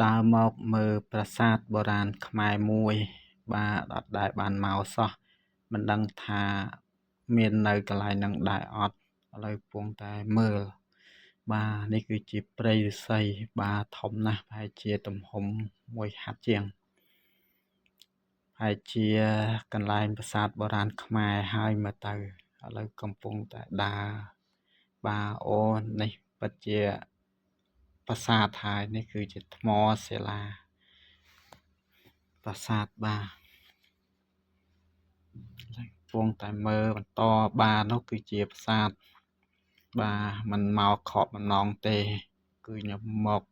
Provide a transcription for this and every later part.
ដើរមកមើលប្រាសាទបុរាណខ្មែរមួយបាទអត់ដែលបានមកសោះមិនដឹងថាមាននៅកន្លែងហ្នឹងដែរអត់ឥឡូវកំពុងតែមើលបាទនេះគឺជាព្រៃឫស្សីបាទធំណាស់ប្រហែលជាទំហំមួយហាត់ជាងប្រហែលជាកន្លែងប្រាសាទបុរាណខ្មែរហើយមើលទៅឥឡូវកំពុងតែដើរបាទអូនេះពិតជាប្រាសាទហើយនេះគឺជាថ្មសិលាប្រាសាទបាទកំពុងតែមើលបន្តបាទនោះគឺជាប្រាសាទបាទមិនមកខកបំណងទេគឺខ្ញុំមក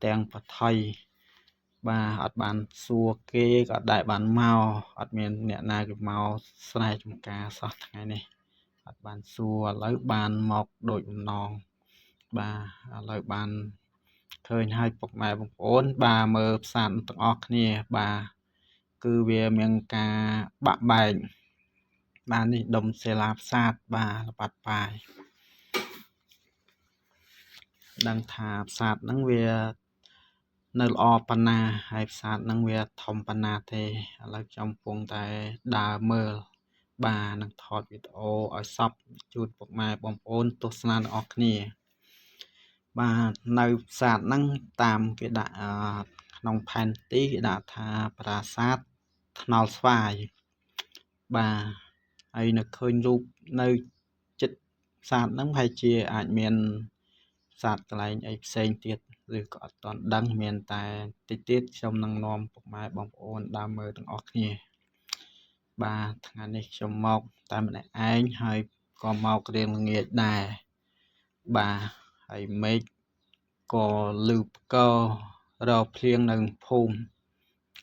ទាំងប្រថុយបាទអត់បានសួរគេក៏អត់ដែលបានមកអត់មានអ្នកណាគេមកស្រែចម្ការសោះថ្ងៃនេះអត់បានសួរឥឡូវបានមកដូចបំណងបាទឥឡូវបានឃើញហើយពុកម៉ែបងប្អូនបាទមើលផ្សារទាំងអស់គ្នាបាទគឺវាមានការបាក់បែកបាទនេះដុំសិលាប្រាសាទបាទល្បាត់បាយដឹងថាប្រាសាទហ្នឹងវានៅល្អប៉ុណ្ណាហើយប្រាសាទហ្នឹងវាធំប៉ុណ្ណាទេឥឡូវខ្ញុំកំពុងតែដើរមើលបាទនឹងថតវីដេអូឲ្យសពជូនពុកម៉ែបងប្អូនទស្សនាទាំងអស់គ្នាបាទនៅប្រាសាទហ្នឹងតាមគេដាក់ក្នុងផែនទីគេដាក់ថាប្រាសាទថ្នល់ស្វាយបាទហើយនៅឃើញរូបនៅចិត្តប្រាសាទហ្នឹងប្រហែលជាអាចមានប្រាសាទកន្លែងអីផ្សេងទៀតឬក៏អត់ទាន់ដឹងមានតែតិចទៀតខ្ញុំនឹងនាំពុកម៉ែបងប្អូនដើរមើលទាំងអស់គ្នាបាទថ្ងៃនេះខ្ញុំមកតែម្នាក់ឯងហើយក៏មករៀងល្ងាចដែរបាទហើយមេឃក៏លឺផ្គររកភ្លៀងនៅភូមិ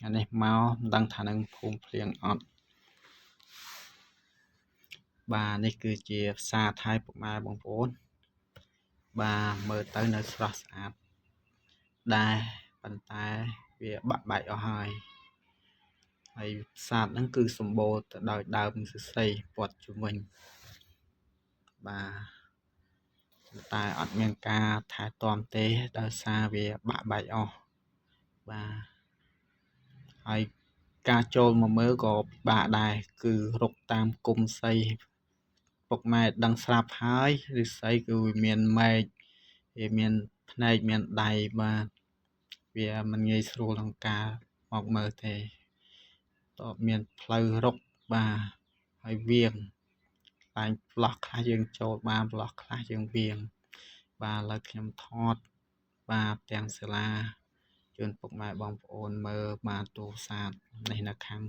អានេះមកមិនដឹងថានឹងភូមិភ្លៀងអត់បាទនេះគឺជាផ្សារថៃពុកម៉ែបងប្អូនបាទមើលទៅនៅស្រស់ស្អាតដែរប៉ុន្តែវាបាក់បែកអស់ហើយផ្សារហ្នឹងគឺសម្បូរទៅដោយដើមឫស្សីព័ទ្ធជុំវិញបាទតែអត់មានការថែទាំទេដោយសារវាបាក់បែកអស់បាទហើយការចូលមកមើលក៏ពិបាកដែរគឺរកតាមគុម្ពសីពុកម៉ែដឹងស្រាប់ហើយឫស្សីគឺវាមានមែកវាមានភ្នែកមានដៃបាទវាមិនងាយស្រួលក្នុងការមកមើលទេតើមានផ្លូវរកបាទហើយវាងតែផ្លោះខ្លះយើងចូលបានផ្លោះខ្លះយើងវាងបាទឥឡូវខ្ញុំថតបាទទាំងសាលាជូនពុកម៉ែបងប្អូនមើលបាទទូរស័ព្ទនេះនៅខាង